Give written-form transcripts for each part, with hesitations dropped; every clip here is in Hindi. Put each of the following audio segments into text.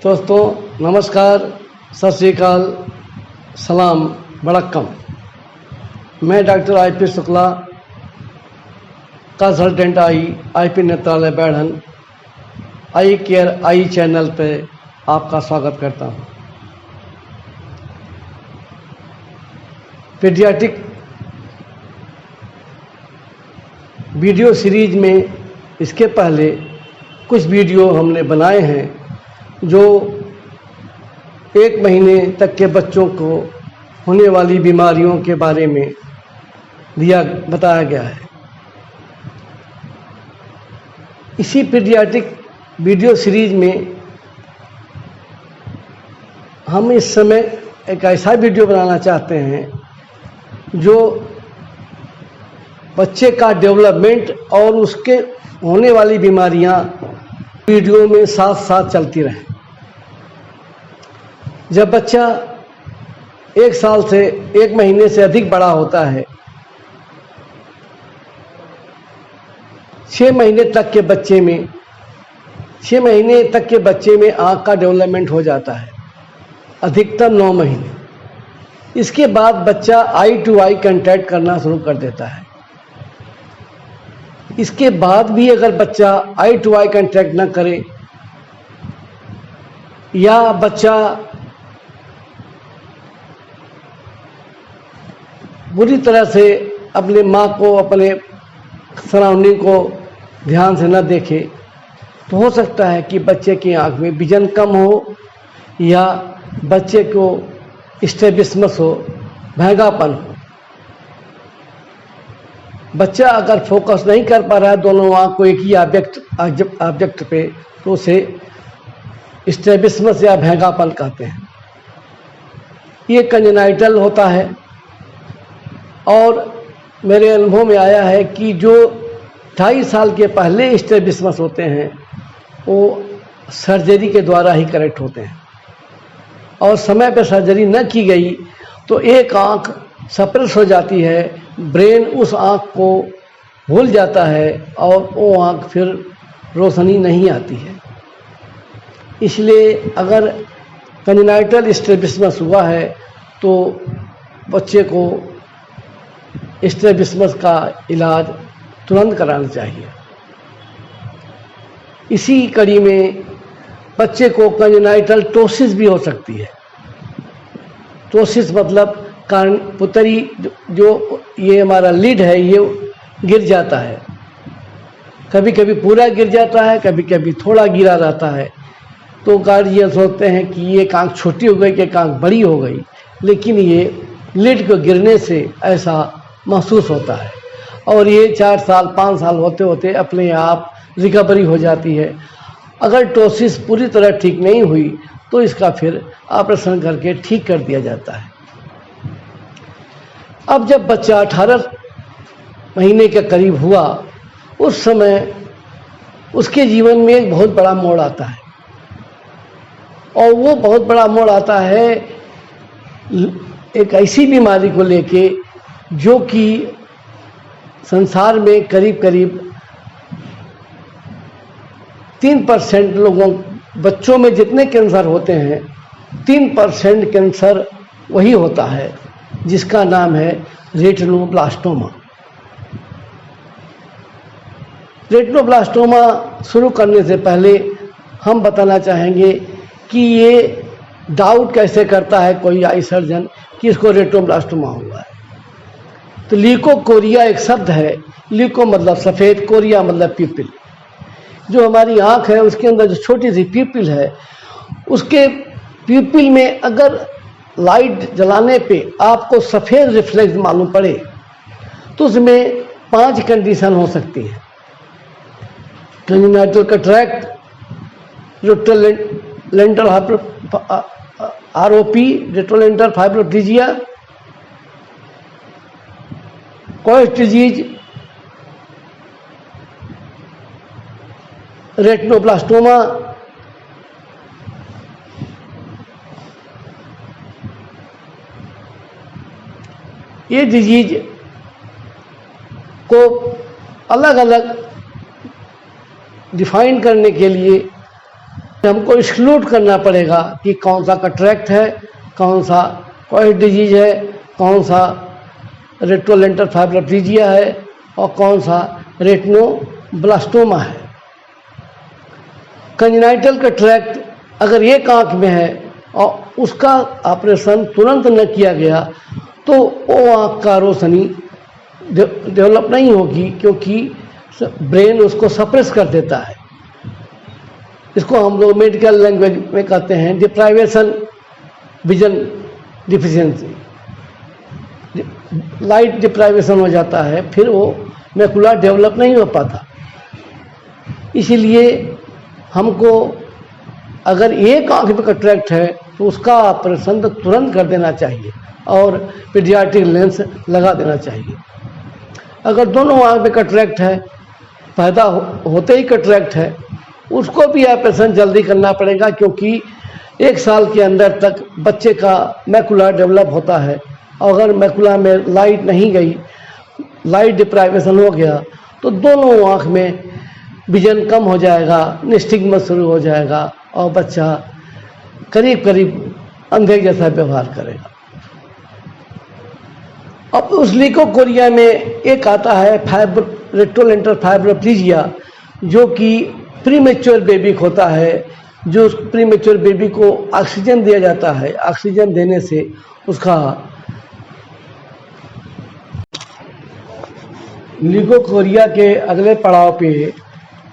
दोस्तों नमस्कार, सत श्री अकाल, सलाम, वड़क्कम। मैं doctor IP Shukla, consultant IP Netralaya Baidhan eye care eye channel पे आपका स्वागत करता हूँ। पीडियाट्रिक वीडियो सीरीज में इसके पहले कुछ वीडियो हमने बनाए हैं जो 1 महीने तक के बच्चों को होने वाली बीमारियों के बारे में बताया गया है। इसी पीडियाट्रिक वीडियो सीरीज में हम इस समय एक ऐसा वीडियो बनाना चाहते हैं जो बच्चे का डेवलपमेंट और उसके होने वाली बीमारियां वीडियो में साथ साथ चलती रहें। जब बच्चा 1 साल से 1 महीने से अधिक बड़ा होता है, 6 महीने तक के बच्चे में आँख का डेवलपमेंट हो जाता है, अधिकतम 9 महीने। इसके बाद बच्चा आई टू आई कांटेक्ट करना शुरू कर देता है। इसके बाद भी अगर बच्चा आई टू आई कांटेक्ट न करे या बच्चा बुरी तरह से अपने माँ को, अपने सराउंडिंग को ध्यान से न देखे, तो हो सकता है कि बच्चे की आँख में विजन कम हो या बच्चे को स्ट्रैबिस्मस हो, बहरापन हो। बच्चा अगर फोकस नहीं कर पा रहा है दोनों आँख को एक ही ऑब्जेक्ट पे, तो उसे स्ट्रैबिस्मस या बहरापन कहते हैं। ये कंजेनाइटल होता है और मेरे अनुभव में आया है कि जो 2.5 साल के पहले स्ट्रैबिस्मस होते हैं वो सर्जरी के द्वारा ही करेक्ट होते हैं, और समय पर सर्जरी न की गई तो एक आँख सप्रेस हो जाती है, ब्रेन उस आँख को भूल जाता है और वो आँख फिर रोशनी नहीं आती है। इसलिए अगर कंजेनाइटल स्ट्रैबिस्मस हुआ है तो बच्चे को स्ट्रैबिस्मस का इलाज तुरंत कराना चाहिए। इसी कड़ी में बच्चे को कंजेनाइटल टोसिस भी हो सकती है। टोसिस मतलब पुतरी जो ये हमारा लिड है ये गिर जाता है, कभी कभी पूरा गिर जाता है, कभी कभी थोड़ा गिरा रहता है। तो गार्जियन सोचते हैं कि ये आँख छोटी हो गई कि आँख बड़ी हो गई, लेकिन ये लिड को गिरने से ऐसा महसूस होता है और ये 4 साल 5 साल होते होते अपने आप रिकवरी हो जाती है। अगर टोसिस पूरी तरह ठीक नहीं हुई तो इसका फिर ऑपरेशन करके ठीक कर दिया जाता है। अब जब बच्चा 18 महीने के करीब हुआ, उस समय उसके जीवन में एक बहुत बड़ा मोड़ आता है, और वो बहुत बड़ा मोड़ आता है एक ऐसी बीमारी को लेके जो कि संसार में करीब करीब 3% लोगों, बच्चों में जितने कैंसर होते हैं 3% कैंसर वही होता है जिसका नाम है रेटिनोब्लास्टोमा। रेटिनोब्लास्टोमा शुरू करने से पहले हम बताना चाहेंगे कि ये डाउट कैसे करता है कोई आई सर्जन कि इसको रेटिनोब्लास्टोमा हुआ है। तो ल्यूकोकोरिया एक शब्द है। ल्यूको मतलब सफ़ेद, कोरिया मतलब प्यूपिल। जो हमारी आँख है उसके अंदर जो छोटी सी प्यूपिल है, उसके प्यूपिल में अगर लाइट जलाने पे आपको सफ़ेद रिफ्लेक्स मालूम पड़े तो उसमें 5 कंडीशन हो सकती है। Congenital cataract, retrolental ROP, retrolental fibroplasia, Coats disease, retinoblastoma. ये डिजीज को अलग अलग डिफाइन करने के लिए हमको एक्सक्लूड करना पड़ेगा कि कौन सा कैटरेक्ट है, कौन सा कोइड डिजीज है, कौन सा रेट्रोलेंटल फाइब्रोप्लेजिया है और कौन सा रेटिनोब्लास्टोमा है। कंजेनाइटल कैटरेक्ट अगर एक आँख में है और उसका ऑपरेशन तुरंत न किया गया तो वो आँख का रोशनी डेवलप नहीं होगी, क्योंकि ब्रेन उसको सप्रेस कर देता है। इसको हम लोग मेडिकल लैंग्वेज में कहते हैं deprivation vision deficiency. Light deprivation हो जाता है, फिर वो मैकुला डेवलप नहीं हो पाता। इसीलिए हमको अगर एक आँख में कैटरेक्ट है तो उसका ऑपरेशन तो तुरंत कर देना चाहिए और पीडियाट्रिक लेंस लगा देना चाहिए। अगर दोनों आँख में कैटरेक्ट है, पैदा होते ही कैटरेक्ट है, उसको भी ऑपरेशन जल्दी करना पड़ेगा, क्योंकि 1 साल के अंदर तक बच्चे का मैकुला डेवलप होता है। अगर मैकुला में लाइट नहीं गई, लाइट डिप्राइवेशन हो गया, तो दोनों आँख में विजन कम हो जाएगा, निस्टिग्मस शुरू हो जाएगा और बच्चा करीब करीब अंधे जैसा व्यवहार करेगा। अब उस ल्यूकोकोरिया में एक आता है रेट्रोलेंटल फाइब्रोप्लेजिया, जो कि प्रीमेच्योर बेबी होता है। जो उस प्रीमेच्योर बेबी को ऑक्सीजन दिया जाता है, ऑक्सीजन देने से उसका ल्यूकोकोरिया के अगले पड़ाव पे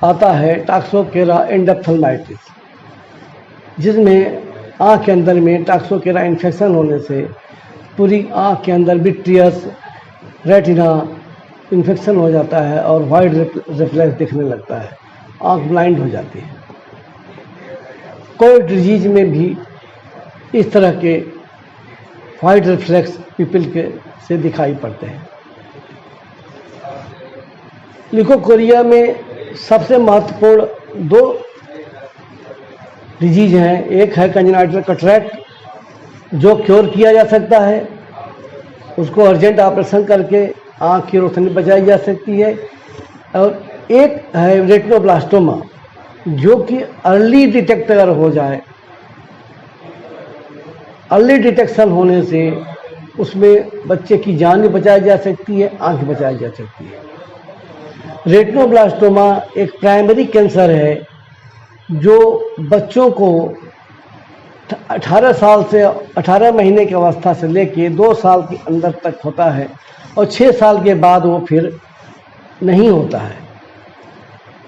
आता है टॉक्सोकेरा एंडोप्थेल्माइटिस, जिसमें आँख के अंदर में टॉक्सोकेरा इन्फेक्शन होने से पूरी आँख के अंदर विट्रियस रेटिना इन्फेक्शन हो जाता है और वाइड रिफ्लेक्स दिखने लगता है, आँख ब्लाइंड हो जाती है। कोइड डिजीज में भी इस तरह के वाइड रिफ्लेक्स पीपल के से दिखाई पड़ते हैं। ल्यूकोकोरिया में सबसे महत्वपूर्ण 2 डिजीज हैं। एक है कंजेनाइटल कैटरेक्ट, जो क्योर किया जा सकता है, उसको अर्जेंट ऑपरेशन करके आँख की रोशनी बचाई जा सकती है। और एक है रेटिनोब्लास्टोमा, जो कि अर्ली डिटेक्ट अगर हो जाए, अर्ली डिटेक्शन होने से उसमें बच्चे की जान भी बचाई जा सकती है, आँख बचाई जा सकती है। रेटिनोब्लास्टोमा एक प्राइमरी कैंसर है जो बच्चों को 18 साल से 18 महीने की अवस्था से लेके 2 साल के अंदर तक होता है और 6 साल के बाद वो फिर नहीं होता है।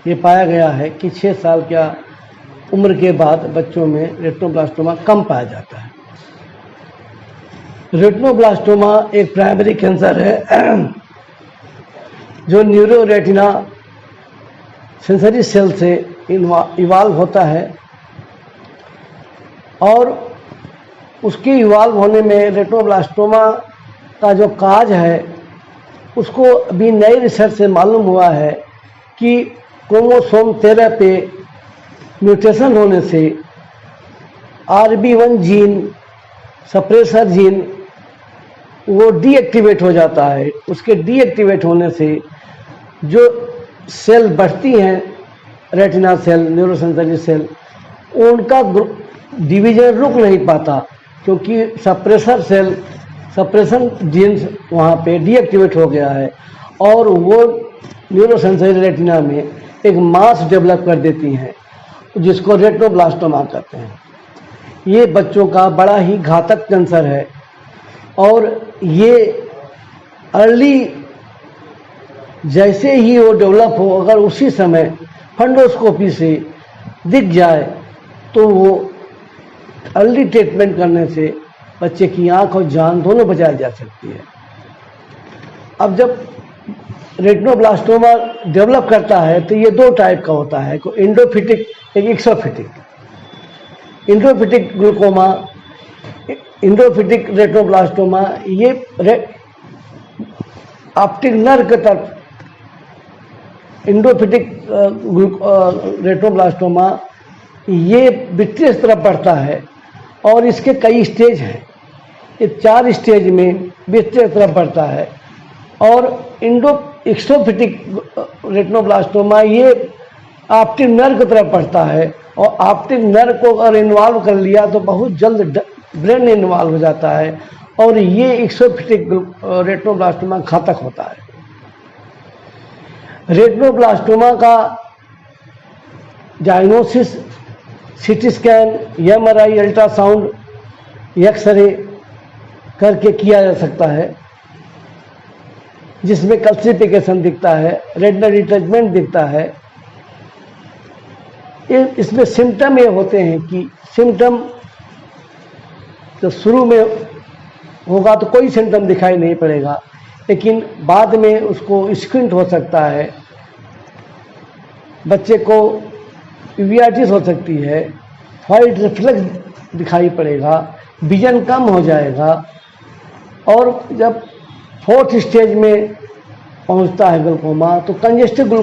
ये पाया गया है कि 6 साल की उम्र के बाद बच्चों में रेटिनोब्लास्टोमा कम पाया जाता है। रेटिनोब्लास्टोमा एक प्राइमरी कैंसर है जो न्यूरो रेटिना सेंसरी सेल से इवाल्व होता है, और उसके इवाल्व होने में रेटिनोब्लास्टोमा का जो काज है उसको अभी नई रिसर्च से मालूम हुआ है कि क्रोमोसोम 13 पे म्यूटेशन होने से RB1 जीन, सप्रेसर जीन, वो डीएक्टिवेट हो जाता है। उसके डीएक्टिवेट होने से जो सेल बढ़ती हैं, रेटिना सेल, न्यूरोसेंसरी सेल, उनका डिवीजन रुक नहीं पाता, क्योंकि सप्रेशन जीन्स वहाँ पे डीएक्टिवेट हो गया है और वो न्यूरोसेंसरी रेटिना में एक मास डेवलप कर देती हैं, जिसको रेटिनोब्लास्टोमा कहते हैं। ये बच्चों का बड़ा ही घातक कैंसर है और ये अर्ली जैसे ही वो डेवलप हो, अगर उसी समय फंडोस्कोपी से दिख जाए तो वो अर्ली ट्रीटमेंट करने से बच्चे की आँख और जान दोनों बचाई जा सकती है। अब जब रेटिनोब्लास्टोमा डेवलप करता है तो ये 2 टाइप का होता है, को एंडोफिटिक, एक एक्सोफिटिक। एंडोफिटिक रेटिनोब्लास्टोमा ये ऑप्टिक नर्व की तरफ, एंडोफिटिक रेटिनोब्लास्टोमा ये विट्रियस तरफ बढ़ता है और इसके कई स्टेज हैं। ये 4 स्टेज में विट्रियस तरफ बढ़ता है। और एक्सोफिटिक रेटिनोब्लास्टोमा ये ऑप्टिक नर्व की तरफ बढ़ता है, और ऑप्टिक नर्व को अगर इन्वॉल्व कर लिया तो बहुत जल्द ब्रेन इन्वॉल्व हो जाता है, और ये एक्सोफिटिक रेटिनोब्लास्टोमा घातक होता है। रेटिनोब्लास्टोमा का diagnosis CT scan, MRI, ultrasound, x ray करके किया जा सकता है, जिसमें कैल्सिफिकेशन दिखता है, रेटिनल डिटैचमेंट दिखता है। इसमें सिम्टम ये होते हैं कि सिम्टम तो शुरू में होगा तो कोई सिम्टम दिखाई नहीं पड़ेगा, लेकिन बाद में उसको स्क्विंट हो सकता है, बच्चे को यूवियाटिस हो सकती है, वाइट रिफ्लेक्स दिखाई पड़ेगा, विजन कम हो जाएगा, और जब 4th स्टेज में पहुंचता है ग्लूकोमा तो कंजेस्टिव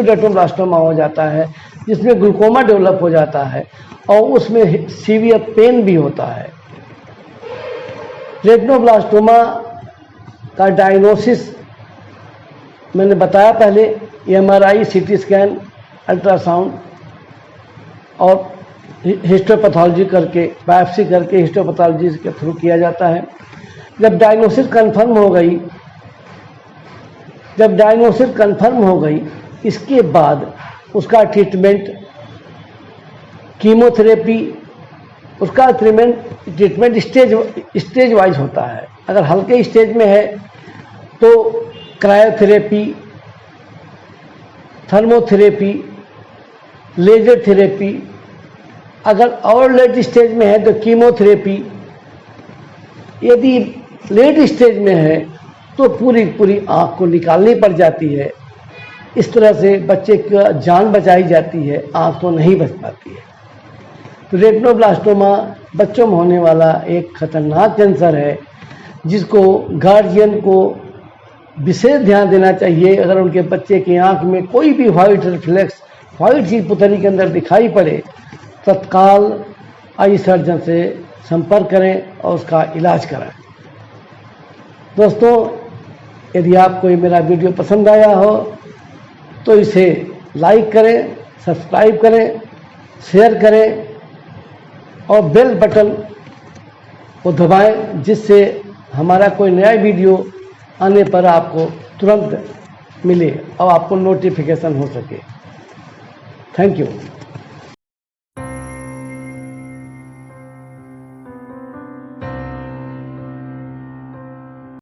रेटिनोब्लास्टोमा हो जाता है, जिसमें ग्लूकोमा डेवलप हो जाता है और उसमें सीवियर पेन भी होता है। रेटिनोब्लास्टोमा का डायग्नोसिस मैंने बताया पहले, एमआरआई, सीटी स्कैन, अल्ट्रासाउंड और हिस्टोपैथोलॉजी करके, बायोप्सी करके हिस्टोपैथोलॉजी के थ्रू किया जाता है। जब डायग्नोसिस कंफर्म हो गई, इसके बाद उसका ट्रीटमेंट कीमोथेरेपी, उसका ट्रीटमेंट स्टेज वाइज होता है। अगर हल्के स्टेज में है तो क्रायोथेरेपी, थर्मोथेरेपी, लेजर थेरेपी, अगर और लेट स्टेज में है तो कीमोथेरेपी, यदि लेट स्टेज में है तो पूरी आँख को निकालनी पड़ जाती है। इस तरह से बच्चे का जान बचाई जाती है, आँख तो नहीं बच पाती है। तो रेटिनोब्लास्टोमा बच्चों में होने वाला एक खतरनाक कैंसर है, जिसको गार्जियन को विशेष ध्यान देना चाहिए। अगर उनके बच्चे की आँख में कोई भी वाइट रिफ्लेक्स, वाइट सी पुतली के अंदर दिखाई पड़े, तत्काल आई सर्जन से संपर्क करें और उसका इलाज कराएं। दोस्तों, यदि आपको ये मेरा वीडियो पसंद आया हो तो इसे लाइक करें, सब्सक्राइब करें, शेयर करें और बेल बटन को दबाएं, जिससे हमारा कोई नया वीडियो आने पर आपको तुरंत मिले और आपको नोटिफिकेशन हो सके। Thank you.